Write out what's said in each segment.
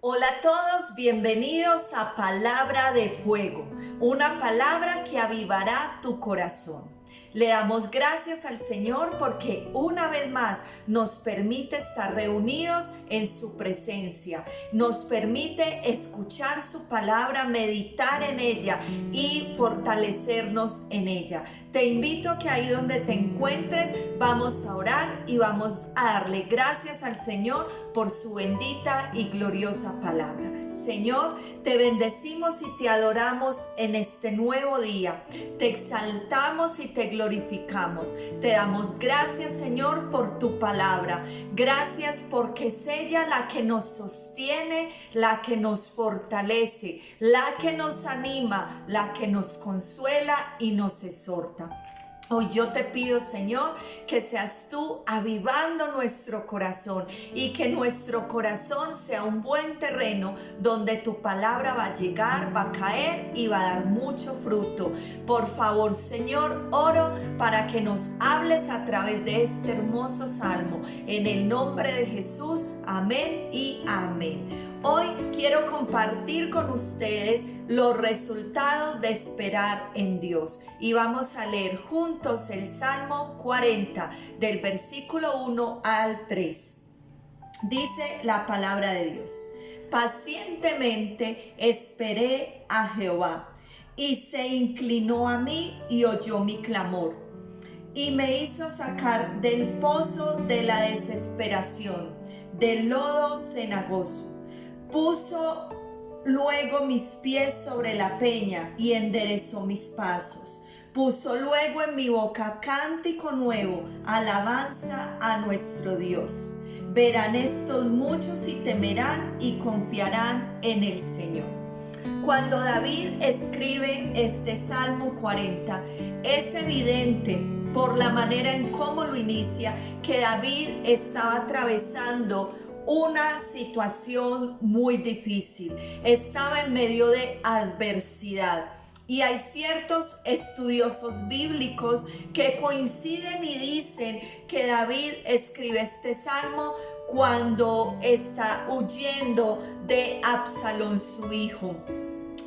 Hola a todos, bienvenidos a Palabra de Fuego, una palabra que avivará tu corazón. Le damos gracias al Señor porque una vez más nos permite estar reunidos en su presencia, nos permite escuchar su palabra, meditar en ella y fortalecernos en ella. Te invito a que ahí donde te encuentres vamos a orar y vamos a darle gracias al Señor por su bendita y gloriosa palabra. Señor, te bendecimos y te adoramos en este nuevo día. Te exaltamos y te glorificamos. Te damos gracias, Señor, por tu palabra. Gracias porque es ella la que nos sostiene, la que nos fortalece, la que nos anima, la que nos consuela y nos exhorta. Hoy yo te pido, Señor, que seas tú avivando nuestro corazón y que nuestro corazón sea un buen terreno donde tu palabra va a llegar, va a caer y va a dar mucho fruto. Por favor, Señor, oro para que nos hables a través de este hermoso salmo. En el nombre de Jesús, amén y amén. Hoy quiero compartir con ustedes los resultados de esperar en Dios y vamos a leer juntos el Salmo 40 del versículo 1 al 3. Dice la palabra de Dios: pacientemente esperé a Jehová y se inclinó a mí y oyó mi clamor y me hizo sacar del pozo de la desesperación, del lodo cenagoso. Puso luego mis pies sobre la peña y enderezó mis pasos. Puso luego en mi boca cántico nuevo, alabanza a nuestro Dios. Verán estos muchos y temerán y confiarán en el Señor. Cuando David escribe este Salmo 40, es evidente por la manera en cómo lo inicia que David estaba atravesando una situación muy difícil, estaba en medio de adversidad. Y hay ciertos estudiosos bíblicos que coinciden y dicen que David escribe este salmo cuando está huyendo de Absalón, su hijo.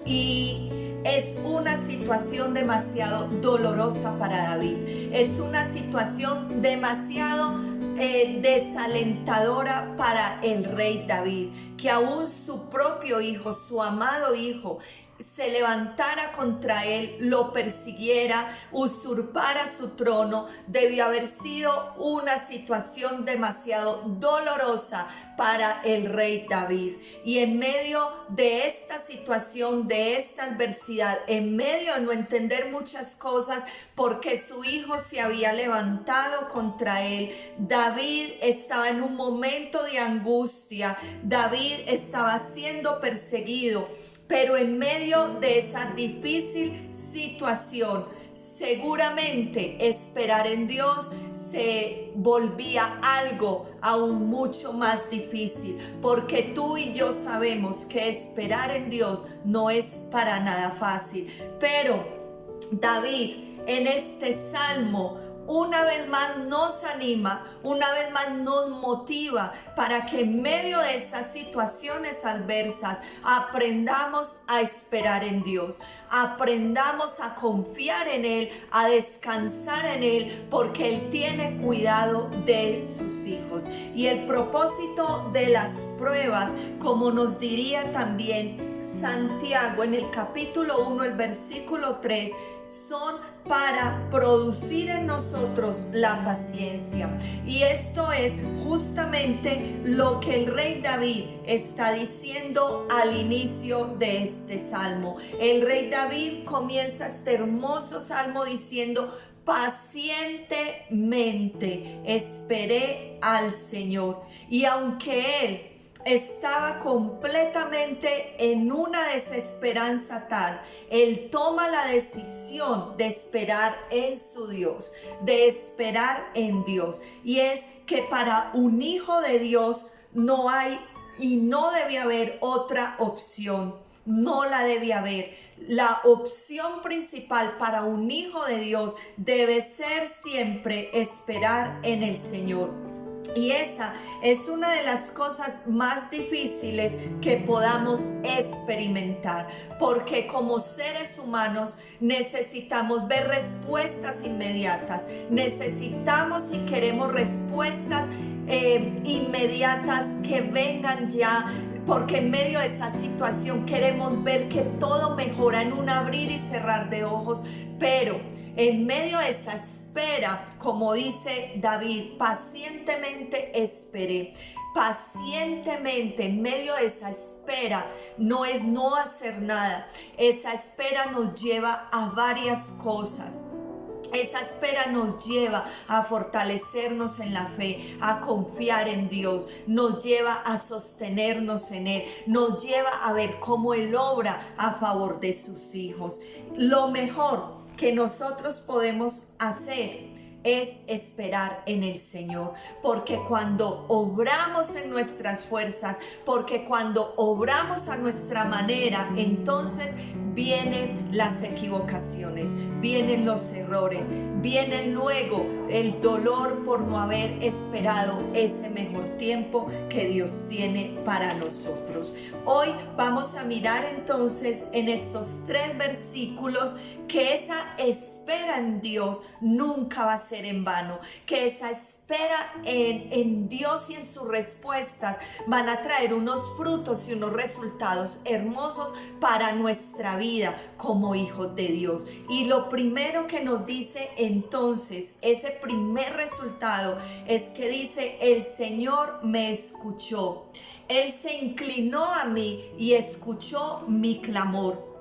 Y es una situación demasiado dolorosa para David. Es una situación demasiado desalentadora para el rey David, que aún su propio hijo, su amado hijo, se levantara contra él, lo persiguiera, usurpara su trono. Debió haber sido una situación demasiado dolorosa para el rey David. Y en medio de esta situación, de esta adversidad, en medio de no entender muchas cosas, porque su hijo se había levantado contra él, David estaba en un momento de angustia. David estaba siendo perseguido. Pero en medio de esa difícil situación, seguramente esperar en Dios se volvía algo aún mucho más difícil, porque tú y yo sabemos que esperar en Dios no es para nada fácil. Pero David en este salmo una vez más nos anima, una vez más nos motiva para que en medio de esas situaciones adversas aprendamos a esperar en Dios, aprendamos a confiar en Él, a descansar en Él, porque Él tiene cuidado de sus hijos. Y el propósito de las pruebas, como nos diría también Santiago en el capítulo 1, el versículo 3, son para producir en nosotros la paciencia. Y esto es justamente lo que el rey David está diciendo al inicio de este salmo. El rey David comienza este hermoso salmo diciendo: pacientemente esperé al Señor. Y aunque él estaba completamente en una desesperanza tal, él toma la decisión de esperar en su Dios, de esperar en Dios. Y es que para un hijo de Dios no hay y no debe haber otra opción. No la debe haber. La opción principal para un hijo de Dios debe ser siempre esperar en el Señor. Y esa es una de las cosas más difíciles que podamos experimentar, porque como seres humanos necesitamos ver respuestas inmediatas, necesitamos y queremos respuestas inmediatas que vengan ya, porque en medio de esa situación queremos ver que todo mejora en un abrir y cerrar de ojos, pero en medio de esa espera, como dice David, pacientemente esperé. Pacientemente, en medio de esa espera, no es no hacer nada. Esa espera nos lleva a varias cosas. Esa espera nos lleva a fortalecernos en la fe, a confiar en Dios, nos lleva a sostenernos en Él, nos lleva a ver cómo Él obra a favor de sus hijos. Lo mejor que nosotros podemos hacer es esperar en el Señor, porque cuando obramos en nuestras fuerzas, porque cuando obramos a nuestra manera, entonces vienen las equivocaciones, vienen los errores, vienen luego el dolor por no haber esperado ese mejor tiempo que Dios tiene para nosotros. Hoy vamos a mirar entonces en estos 3 versículos que esa espera en Dios nunca va a ser en vano, que esa espera en Dios y en sus respuestas van a traer unos frutos y unos resultados hermosos para nuestra vida como hijos de Dios. Y lo primero que nos dice entonces, ese primer resultado es que dice: el Señor me escuchó. Él se inclinó a mí y escuchó mi clamor.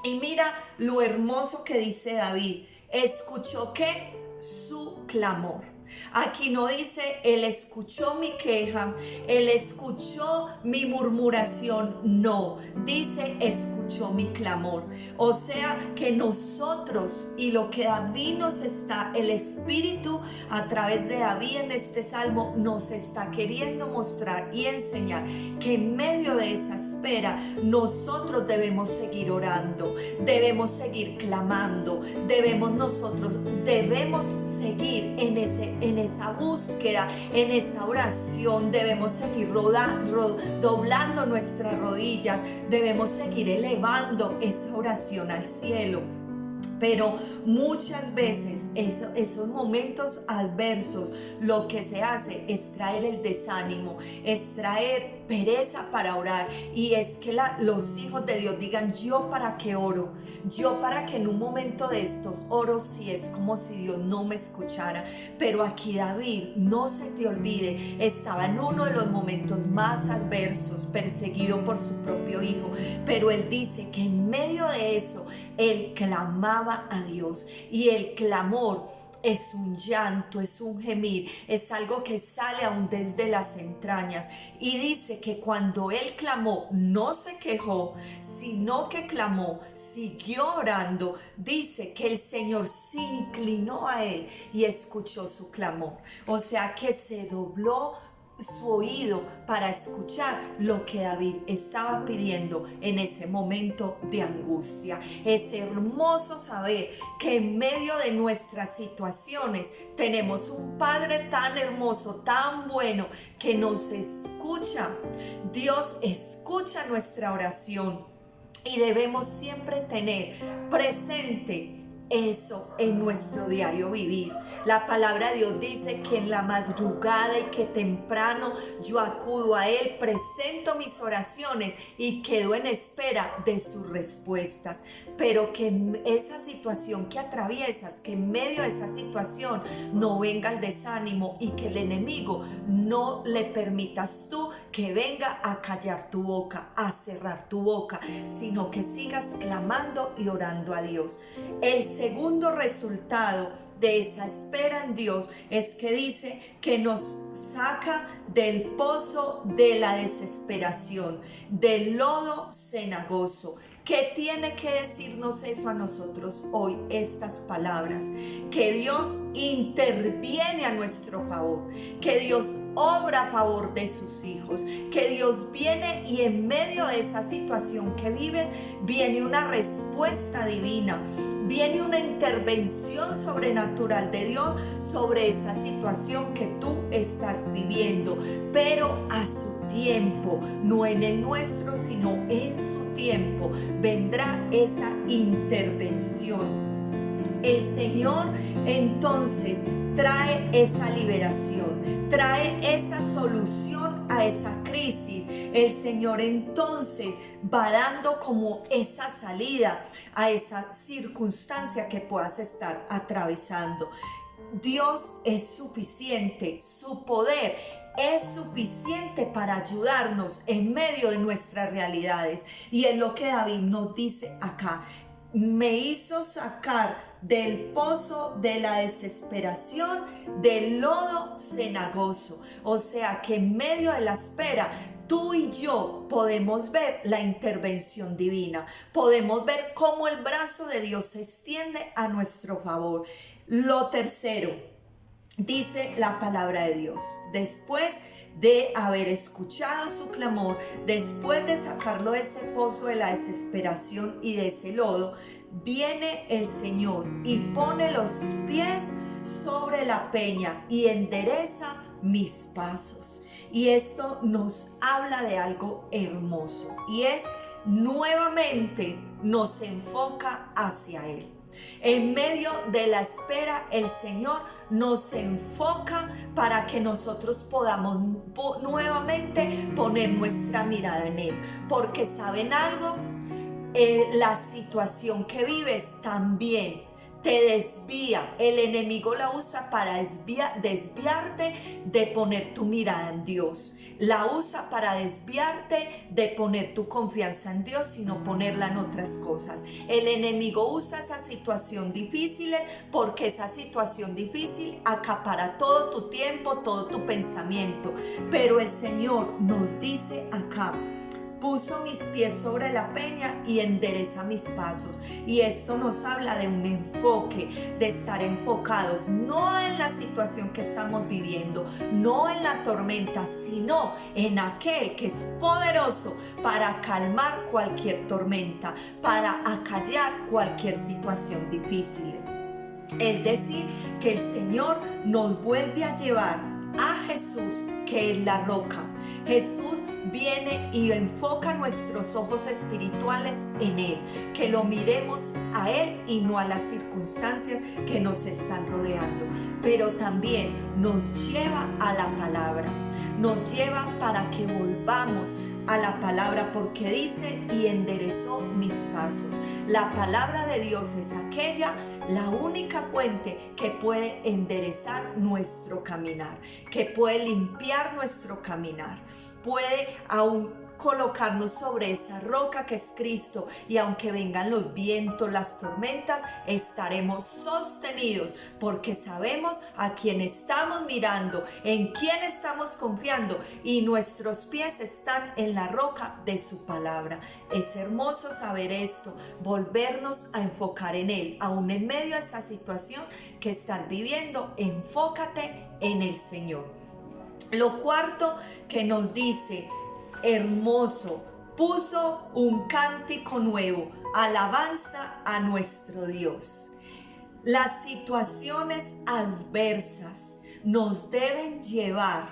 Y mira lo hermoso que dice David. ¿Escuchó qué? Su clamor. Aquí no dice Él escuchó mi queja, Él escuchó mi murmuración. No, dice escuchó mi clamor. O sea que nosotros, y lo que David nos está, el Espíritu a través de David en este salmo nos está queriendo mostrar y enseñar que en medio de esa espera nosotros debemos seguir orando, debemos seguir clamando, debemos seguir en esa búsqueda, en esa oración, debemos seguir doblando nuestras rodillas, debemos seguir elevando esa oración al cielo. Pero muchas veces esos momentos adversos lo que se hace es traer el desánimo, es traer pereza para orar, y es que los hijos de Dios digan: yo para qué oro, yo para que en un momento de estos oro, si es como si Dios no me escuchara. Pero aquí David, no se te olvide, estaba en uno de los momentos más adversos, perseguido por su propio hijo, pero él dice que en medio de eso él clamaba a Dios, y el clamor es un llanto, es un gemir, es algo que sale aún desde las entrañas. Y dice que cuando él clamó, no se quejó, sino que clamó, siguió orando. Dice que el Señor se inclinó a él y escuchó su clamor. O sea que se dobló su oído para escuchar lo que David estaba pidiendo en ese momento de angustia. Es hermoso saber que en medio de nuestras situaciones tenemos un Padre tan hermoso, tan bueno, que nos escucha. Dios escucha nuestra oración y debemos siempre tener presente eso en nuestro diario vivir. La palabra de Dios dice que en la madrugada y que temprano yo acudo a Él, presento mis oraciones y quedo en espera de sus respuestas. Pero que esa situación que atraviesas, que en medio de esa situación no venga el desánimo, y que el enemigo no le permitas tú que venga a callar tu boca, a cerrar tu boca, sino que sigas clamando y orando a Dios. El segundo resultado de esa espera en Dios es que dice que nos saca del pozo de la desesperación, del lodo cenagoso. ¿Qué tiene que decirnos eso a nosotros hoy? Estas palabras: que Dios interviene a nuestro favor, que Dios obra a favor de sus hijos, que Dios viene y en medio de esa situación que vives viene una respuesta divina. Viene una intervención sobrenatural de Dios sobre esa situación que tú estás viviendo, pero a su tiempo, no en el nuestro, sino en su tiempo, vendrá esa intervención. El Señor entonces trae esa liberación, trae esa solución a esa crisis. El Señor entonces va dando como esa salida a esa circunstancia que puedas estar atravesando. Dios es suficiente, su poder es suficiente para ayudarnos en medio de nuestras realidades. Y es lo que David nos dice acá: me hizo sacar del pozo de la desesperación, del lodo cenagoso. O sea que en medio de la espera, tú y yo podemos ver la intervención divina, podemos ver cómo el brazo de Dios se extiende a nuestro favor. Lo tercero, dice la palabra de Dios: después de haber escuchado su clamor, después de sacarlo de ese pozo de la desesperación y de ese lodo, viene el Señor y pone los pies sobre la peña y endereza mis pasos. Y esto nos habla de algo hermoso, y es nuevamente nos enfoca hacia Él. En medio de la espera, el Señor nos enfoca para que nosotros podamos nuevamente poner nuestra mirada en Él. Porque ¿saben algo? La situación que vives también te desvía. El enemigo la usa para desviarte de poner tu mirada en Dios. La usa para desviarte de poner tu confianza en Dios, sino ponerla en otras cosas. El enemigo usa esa situación difícil porque esa situación difícil acapara todo tu tiempo, todo tu pensamiento. Pero el Señor nos dice acá: puso mis pies sobre la peña y endereza mis pasos. Y esto nos habla de un enfoque, de estar enfocados no en la situación que estamos viviendo, no en la tormenta, sino en aquel que es poderoso para calmar cualquier tormenta, para acallar cualquier situación difícil. Es decir, que el Señor nos vuelve a llevar a Jesús, que es la roca. Jesús viene y enfoca nuestros ojos espirituales en Él, que lo miremos a Él y no a las circunstancias que nos están rodeando. Pero también nos lleva a la palabra, nos lleva para que volvamos a la palabra, porque dice: y enderezó mis pasos. La palabra de Dios es aquella, la única fuente que puede enderezar nuestro caminar, que puede limpiar nuestro caminar, puede aún colocarnos sobre esa roca que es Cristo, y aunque vengan los vientos, las tormentas, estaremos sostenidos porque sabemos a quién estamos mirando, en quién estamos confiando, y nuestros pies están en la roca de su palabra. Es hermoso saber esto, volvernos a enfocar en Él, aún en medio de esa situación que estás viviendo. Enfócate en el Señor. Lo cuarto que nos dice, hermoso, puso un cántico nuevo, alabanza a nuestro Dios. Las situaciones adversas nos deben llevar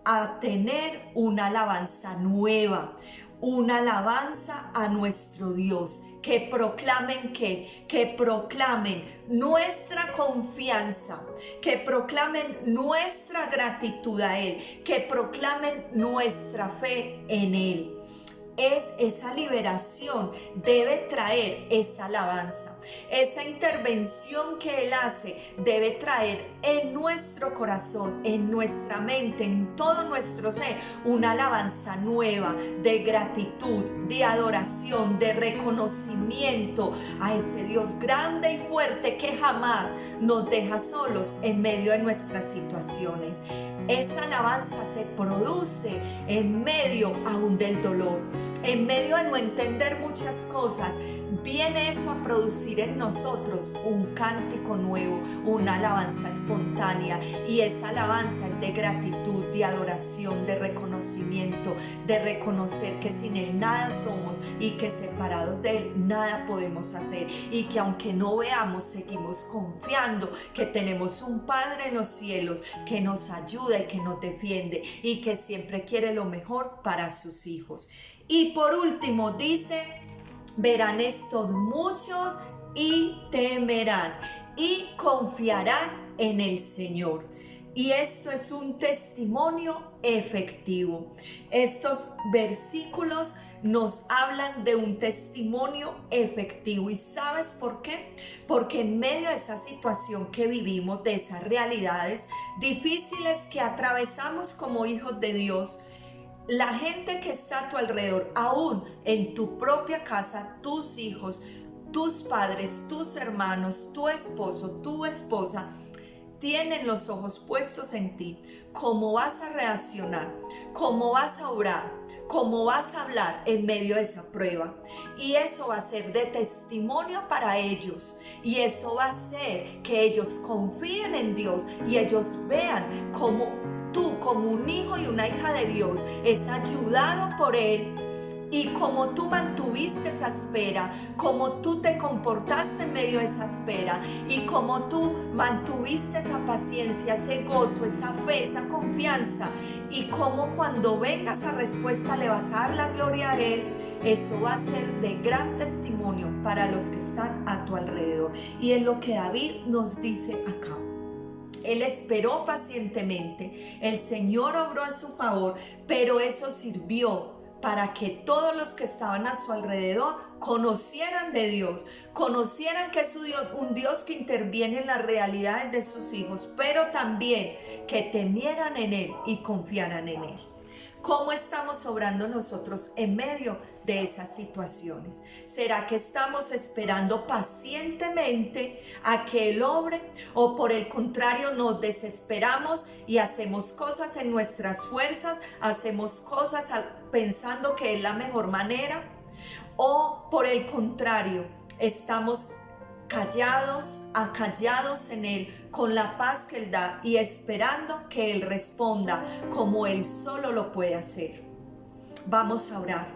a tener una alabanza nueva, una alabanza a nuestro Dios, que proclamen que proclamen nuestra confianza, que proclamen nuestra gratitud a Él, que proclamen nuestra fe en Él. Esa liberación debe traer esa alabanza. Esa intervención que Él hace debe traer en nuestro corazón, en nuestra mente, en todo nuestro ser, una alabanza nueva de gratitud, de adoración, de reconocimiento a ese Dios grande y fuerte que jamás nos deja solos en medio de nuestras situaciones. Esa alabanza se produce en medio aún del dolor. en medio de no entender muchas cosas, viene eso a producir en nosotros un cántico nuevo, una alabanza espontánea, y esa alabanza es de gratitud, de adoración, de reconocimiento, de reconocer que sin Él nada somos y que separados de Él nada podemos hacer, y que aunque no veamos, seguimos confiando que tenemos un Padre en los cielos que nos ayuda y que nos defiende y que siempre quiere lo mejor para sus hijos. Y por último dice: verán esto muchos y temerán y confiarán en el Señor. Y esto es un testimonio efectivo. Estos versículos nos hablan de un testimonio efectivo. ¿Y sabes por qué? Porque en medio de esa situación que vivimos, de esas realidades difíciles que atravesamos como hijos de Dios, la gente que está a tu alrededor, aún en tu propia casa, tus hijos, tus padres, tus hermanos, tu esposo, tu esposa, tienen los ojos puestos en ti. ¿Cómo vas a reaccionar? ¿Cómo vas a orar? ¿Cómo vas a hablar en medio de esa prueba? Y eso va a ser de testimonio para ellos. Y eso va a hacer que ellos confíen en Dios y ellos vean cómo tú, como un hijo y una hija de Dios, es ayudado por Él. Y como tú mantuviste esa espera, como tú te comportaste en medio de esa espera, y como tú mantuviste esa paciencia, ese gozo, esa fe, esa confianza, y como cuando venga esa respuesta le vas a dar la gloria a Él, eso va a ser de gran testimonio para los que están a tu alrededor. Y es lo que David nos dice acá. Él esperó pacientemente, el Señor obró a su favor, pero eso sirvió para que todos los que estaban a su alrededor conocieran de Dios, conocieran que es un Dios que interviene en las realidades de sus hijos, pero también que temieran en Él y confiaran en Él. ¿Cómo estamos obrando nosotros en medio de esas situaciones? ¿Será que estamos esperando pacientemente a que Él obre? ¿O por el contrario nos desesperamos y hacemos cosas en nuestras fuerzas, hacemos cosas pensando que es la mejor manera? ¿O por el contrario estamos acallados en Él, con la paz que Él da y esperando que Él responda como Él solo lo puede hacer? Vamos a orar,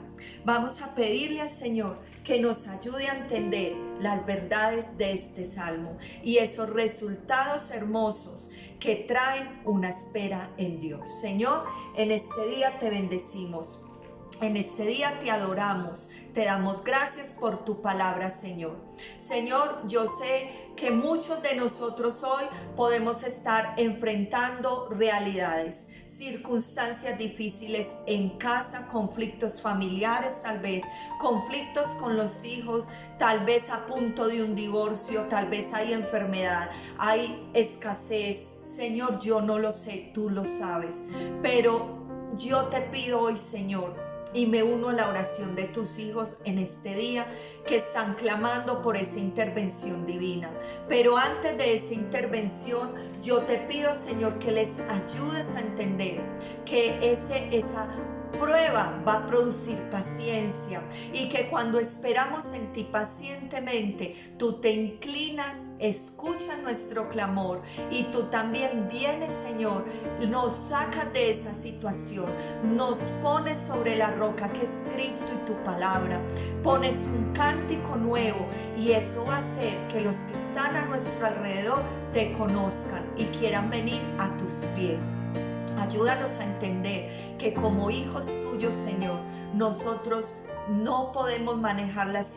vamos a pedirle al Señor que nos ayude a entender las verdades de este salmo y esos resultados hermosos que traen una espera en Dios. Señor, en este día te bendecimos. En este día te adoramos, te damos gracias por tu palabra, Señor. Señor, yo sé que muchos de nosotros hoy podemos estar enfrentando realidades, circunstancias difíciles en casa, conflictos familiares tal vez, conflictos con los hijos, tal vez a punto de un divorcio, tal vez hay enfermedad, hay escasez. Señor, yo no lo sé, tú lo sabes, pero yo te pido hoy, Señor, y me uno a la oración de tus hijos en este día que están clamando por esa intervención divina. Pero antes de esa intervención, yo te pido, Señor, que les ayudes a entender que esa prueba va a producir paciencia y que cuando esperamos en ti pacientemente, tú te inclinas, escuchas nuestro clamor y tú también vienes, Señor, nos sacas de esa situación, nos pones sobre la roca que es Cristo y tu palabra, pones un cántico nuevo y eso va a hacer que los que están a nuestro alrededor te conozcan y quieran venir a tus pies. Ayúdanos a entender que como hijos tuyos, Señor, nosotros no podemos manejar las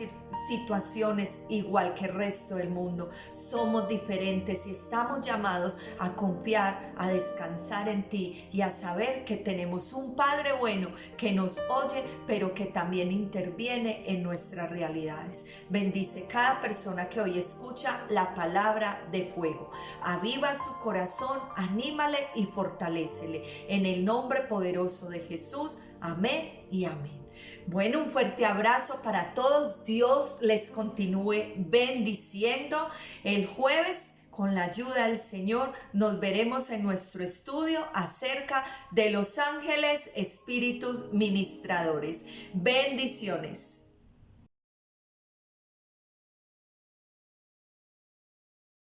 situaciones igual que el resto del mundo. Somos diferentes y estamos llamados a confiar, a descansar en ti y a saber que tenemos un Padre bueno que nos oye, pero que también interviene en nuestras realidades. Bendice cada persona que hoy escucha la palabra de fuego. Aviva su corazón, anímale y fortalécele. En el nombre poderoso de Jesús. Amén y amén. Bueno, un fuerte abrazo para todos. Dios les continúe bendiciendo. El jueves con la ayuda del Señor, nos veremos en nuestro estudio acerca de los ángeles espíritus ministradores. Bendiciones.